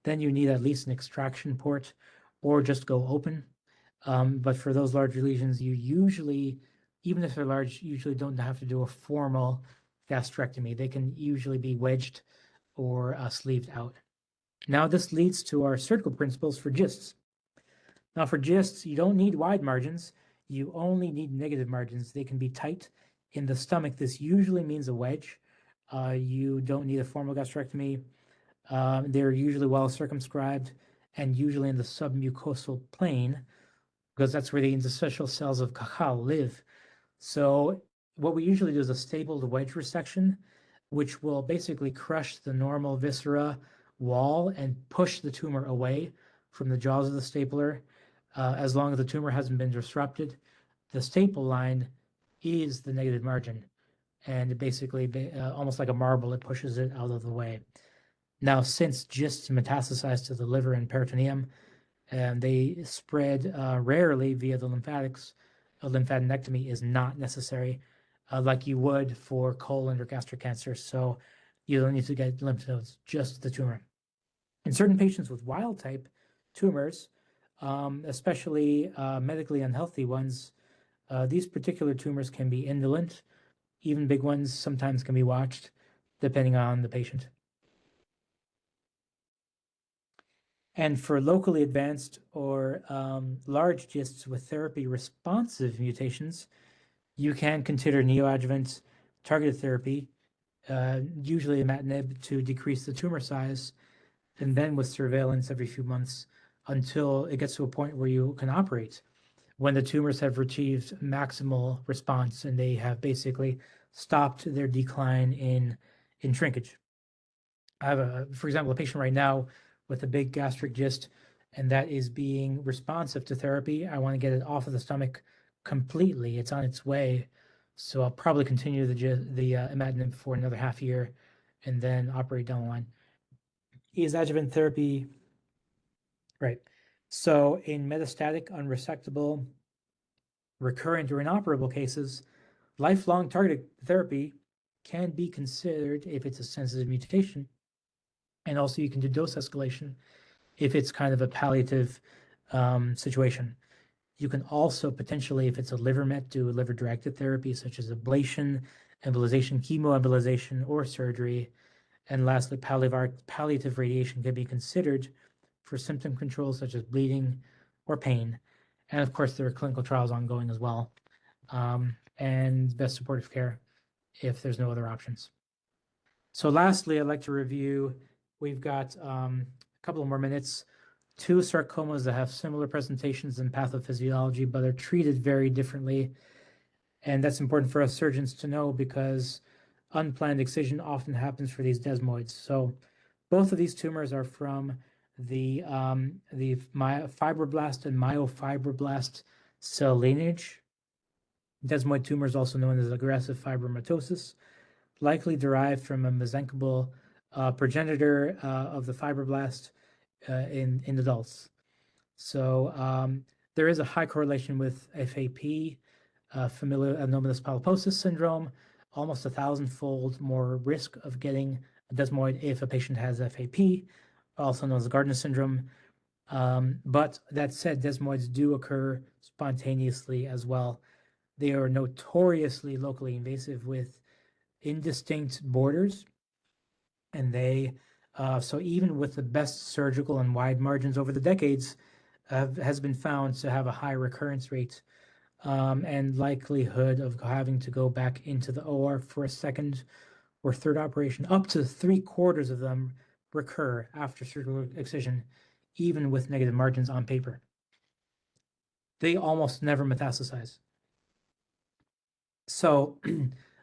Then you need at least an extraction port or just go open. But for those larger lesions, you usually, even if they're large, usually don't have to do a formal gastrectomy. They can usually be wedged or sleeved out. Now this leads to our surgical principles for GISTs. Now for GISTs, you don't need wide margins. You only need negative margins. They can be tight. In the stomach, this usually means a wedge. You don't need a formal gastrectomy. They're usually well circumscribed and usually in the submucosal plane, because that's where the interstitial cells of cacao live. So what we usually do is a stapled wedge resection, which will basically crush the normal viscera wall and push the tumor away from the jaws of the stapler. As long as the tumor hasn't been disrupted, the staple line is the negative margin. and it basically, almost like a marble, it pushes it out of the way. Now, since GISTs metastasize to the liver and peritoneum, and they spread rarely via the lymphatics, a lymphadenectomy is not necessary, like you would for colon or gastric cancer. So you don't need to get lymph nodes, just the tumor. In certain patients with wild type tumors, especially medically unhealthy ones, these particular tumors can be indolent. Even big ones sometimes can be watched, depending on the patient. And for locally advanced or large GISTs with therapy responsive mutations, you can consider neoadjuvant targeted therapy, usually imatinib, to decrease the tumor size, and then with surveillance every few months until it gets to a point where you can operate, when the tumors have achieved maximal response and they have basically stopped their decline in shrinkage. I have, for example, a patient right now with a big gastric GIST, and that is being responsive to therapy. I want to get it off of the stomach completely. It's on its way. So I'll probably continue the imatinib for another half year and then operate down the line. Is adjuvant therapy, right? So in metastatic, unresectable, recurrent, or inoperable cases, lifelong targeted therapy can be considered if it's a sensitive mutation. And also you can do dose escalation if it's kind of a palliative situation. You can also potentially, if it's a liver met, do liver-directed therapy such as ablation, embolization, chemoembolization, or surgery. And lastly, palliative radiation can be considered for symptom control such as bleeding or pain. And of course, there are clinical trials ongoing as well. And best supportive care if there's no other options. So lastly, I'd like to review, we've got a couple of more minutes, 2 sarcomas that have similar presentations and pathophysiology, but are treated very differently. And that's important for us surgeons to know because unplanned excision often happens for these desmoids. So both of these tumors are from the fibroblast and myofibroblast cell lineage. Desmoid tumors, also known as aggressive fibromatosis, likely derived from a mesenchymal progenitor of the fibroblast in adults. So there is a high correlation with FAP, familial adenomatous polyposis syndrome, almost 1,000-fold more risk of getting a desmoid if a patient has FAP, also known as Gardner syndrome. But that said, desmoids do occur spontaneously as well. They are notoriously locally invasive with indistinct borders, and they so even with the best surgical and wide margins over the decades, has been found to have a high recurrence rate and likelihood of having to go back into the OR for a second or third operation. Up to 3/4 of them recur after surgical excision, even with negative margins on paper. They almost never metastasize. So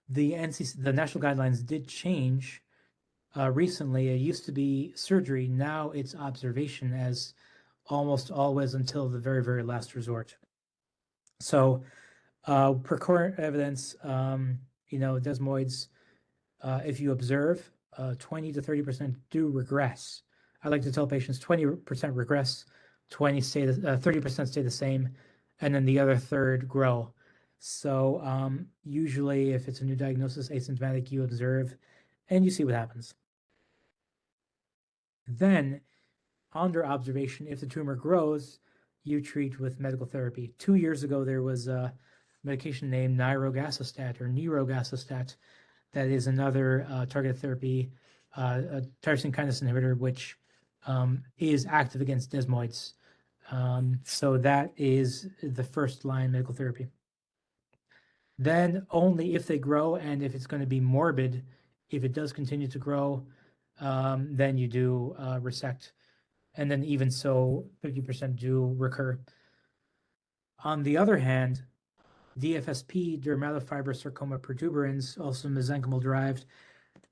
the national guidelines did change recently. It used to be surgery. Now it's observation as almost always until the very, very last resort. So per current evidence, desmoids, if you observe, 20 to 30% do regress. I like to tell patients 20% regress, 30% stay the same, and then the other third grow. So usually if it's a new diagnosis, asymptomatic, you observe and you see what happens. Then under observation, if the tumor grows, you treat with medical therapy. 2 years ago, there was a medication named nirogacestat or nirogacestat that is another targeted therapy, a tyrosine kinase inhibitor, which is active against desmoids. So that is the first line medical therapy. Then only if they grow and if it's going to be morbid, if it does continue to grow, then you do resect. And then even so, 50% do recur. On the other hand, DFSP, dermatofibrosarcoma protuberans, also mesenchymal derived,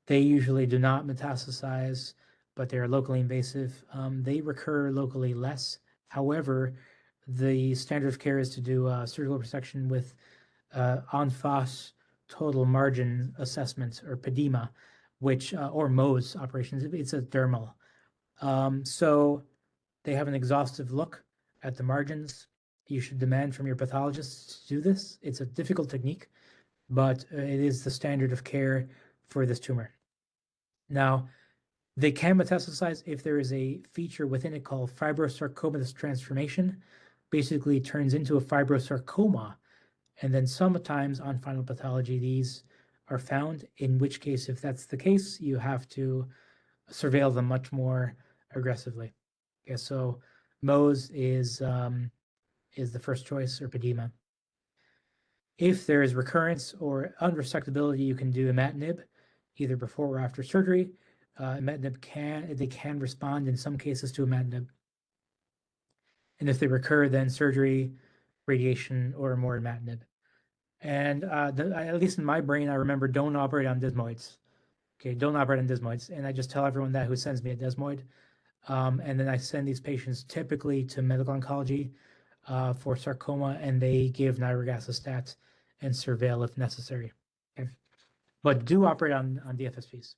they usually do not metastasize, but they are locally invasive. They recur locally less. However, the standard of care is to do surgical resection with en face total margin assessment, or PEDMA, which or Mohs operations. It's a dermal. So they have an exhaustive look at the margins. You should demand from your pathologist to do this. It's a difficult technique, but it is the standard of care for this tumor. Now, they can metastasize if there is a feature within it called fibrosarcomatous transformation. Basically, it turns into a fibrosarcoma, and then sometimes on final pathology, these are found, in which case, if that's the case, you have to surveil them much more aggressively. Okay, so Mohs is the first choice, or PEDMA. If there is recurrence or unresectability, you can do imatinib, either before or after surgery. Imatinib can respond in some cases to imatinib. And if they recur, then surgery, radiation, or more imatinib. And at least in my brain, I remember don't operate on desmoids. Okay, don't operate on desmoids. And I just tell everyone that who sends me a desmoid. And then I send these patients typically to medical oncology for sarcoma, and they give nirogacestat and surveil if necessary. Okay. But do operate on DFSPs.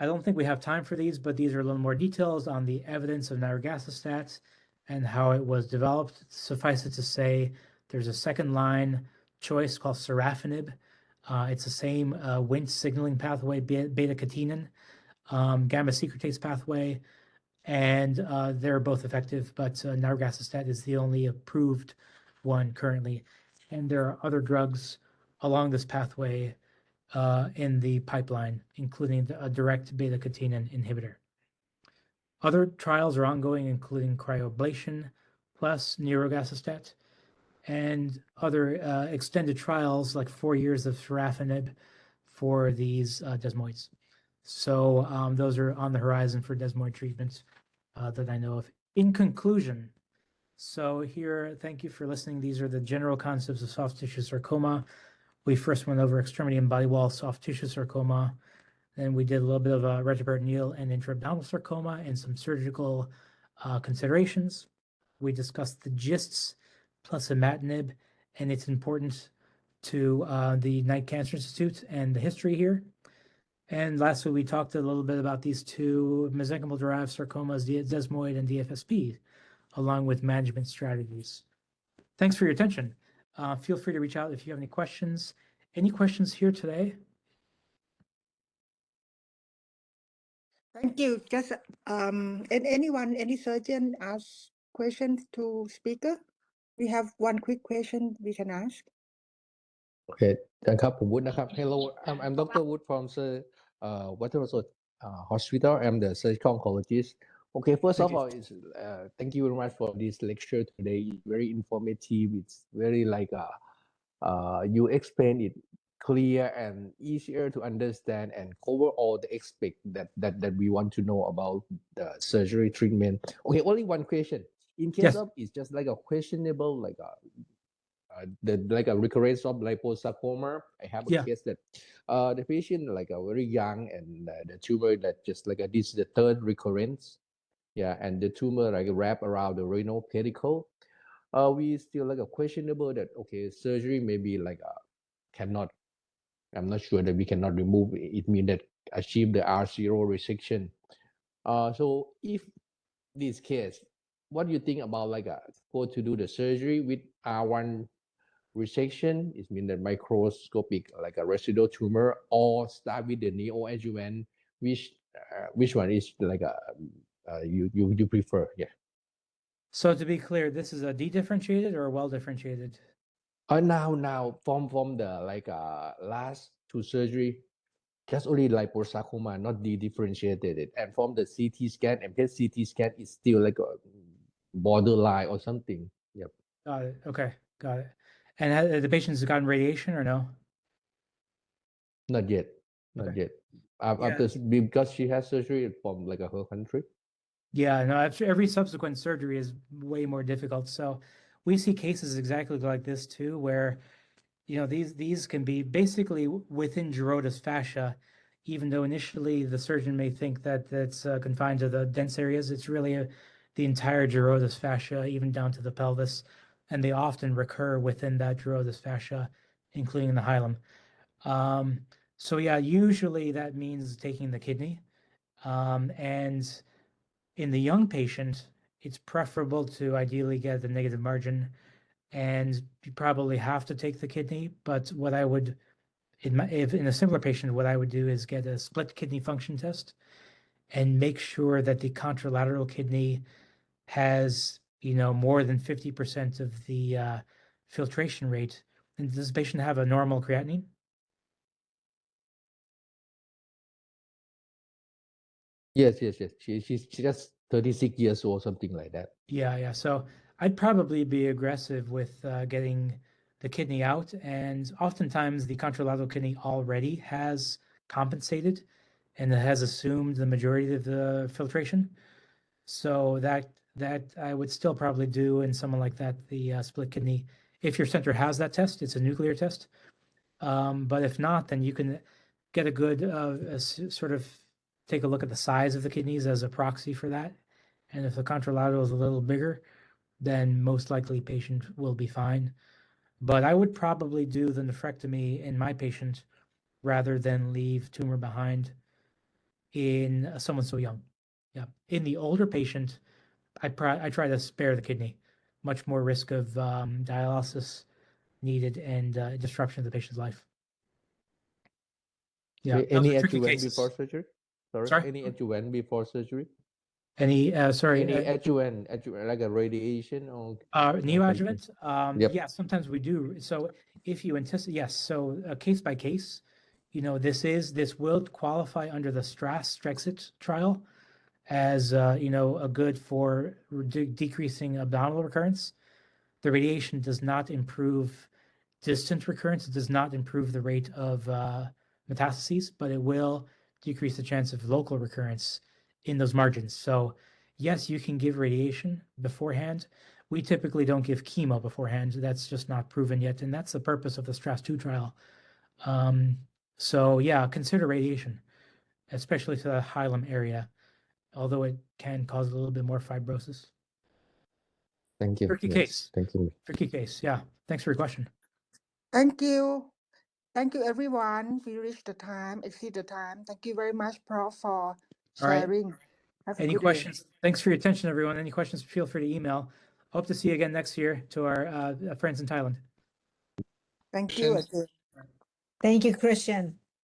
I don't think we have time for these, but these are a little more details on the evidence of nirogacestat and how it was developed. Suffice it to say, there's a second line choice called sorafenib. It's the same Wnt signaling pathway, beta-catenin, gamma secretase pathway, and they're both effective, but nirogacestat is the only approved one currently. And there are other drugs along this pathway in the pipeline, including a direct beta-catenin inhibitor. Other trials are ongoing, including cryoablation plus nirogacestat, and other extended trials like 4 years of sorafenib for these desmoids. So those are on the horizon for desmoid treatments that I know of. In conclusion, so here, thank you for listening. These are the general concepts of soft tissue sarcoma. We first went over extremity and body wall soft tissue sarcoma. Then we did a little bit of retroperitoneal and intra-abdominal sarcoma and some surgical considerations. We discussed the GISTs plus imatinib and its importance to the Knight Cancer Institute and the history here. And lastly, we talked a little bit about these two mesenchymal-derived sarcomas, desmoid and DFSP, along with management strategies. Thanks for your attention. Feel free to reach out if you have any questions. Any questions here today? Thank you. Just and anyone, any surgeon ask questions to speaker? We have one quick question we can ask. โอเคครับผมวุฒินะครับ Hello I'm Dr. Wood from Waterford Hospital. I'm the surgical oncologist. Okay, first of all, thank you very much for this lecture today. It's very informative. It's very like you explain it clear and easier to understand and cover all the aspects that we want to know about the surgery treatment. Okay, only one question. In case of it's just like a questionable like a recurrence of liposarcoma. I have a case that the patient like a very young and the tumor that just like this is the third recurrence. Yeah, and the tumor like wrap around the renal pedicle. We still like a questionable that okay, surgery maybe like cannot. I'm not sure that we cannot remove it. It means that achieve the R0 resection. So if this case, what do you think about like go to do the surgery with R1 resection? It means that microscopic like a residual tumor, or start with the neoadjuvant. Which one is like you prefer? Yeah. So to be clear, this is a dedifferentiated or a well-differentiated? Now from the like last two surgery, just only liposarcoma, not dedifferentiated. And from the CT scan and PET CT scan is still like a borderline or something. Yep. Got it. Okay, got it. And have the patients gotten radiation or no? Not yet. Not yet. After because she has surgery from like her country. Yeah, no, after every subsequent surgery is way more difficult. So we see cases exactly like this too, where these can be basically within Gerota's fascia, even though initially the surgeon may think that that's confined to the dense areas. It's really the entire Gerota's fascia, even down to the pelvis, and they often recur within that Gerota's fascia including the hilum. So yeah, usually that means taking the kidney. And in the young patient, it's preferable to ideally get the negative margin, and you probably have to take the kidney. But what I would, if in a simpler patient, what I would do is get a split kidney function test and make sure that the contralateral kidney has, more than 50% of the filtration rate. And does the patient have a normal creatinine? Yes. She's just 36 years old, something like that. Yeah. So I'd probably be aggressive with getting the kidney out, and oftentimes the contralateral kidney already has compensated and it has assumed the majority of the filtration. So that I would still probably do in someone like that, the split kidney. If your center has that test, it's a nuclear test. But if not, then you can get a good sort of take a look at the size of the kidneys as a proxy for that. And if the contralateral is a little bigger, then most likely patient will be fine. But I would probably do the nephrectomy in my patient rather than leave tumor behind in someone so young. Yeah. In the older patient, I try to spare the kidney. Much more risk of dialysis needed and disruption of the patient's life. Yeah. Okay, those any are tricky adjuvant cases. before surgery? Sorry? Any adjuvant before surgery? Any Any adjuvant, like a radiation or something? neoadjuvant? Yep. Yeah, sometimes we do. So if you anticipate, yes. So case by case, this will qualify under the Strexit trial as a good for decreasing abdominal recurrence. The radiation does not improve distant recurrence. It does not improve the rate of metastases, but it will decrease the chance of local recurrence in those margins. So yes, you can give radiation beforehand. We typically don't give chemo beforehand. That's just not proven yet. And that's the purpose of the STRAS-2 trial. So yeah, consider radiation, especially to the hilum area, although it can cause a little bit more fibrosis. Thank you. Tricky Yes, case. thank you. Tricky case. Yeah. Thanks for your question. Thank you. Thank you, everyone. We reached the time, exceed the time. Thank you very much, Prof, for All right. sharing. Have a Any good questions? Thanks for your attention, everyone. Any questions, feel free to email. Hope to see you again next year to our friends in Thailand. day. Thank you Questions? again. Thank you, Christian.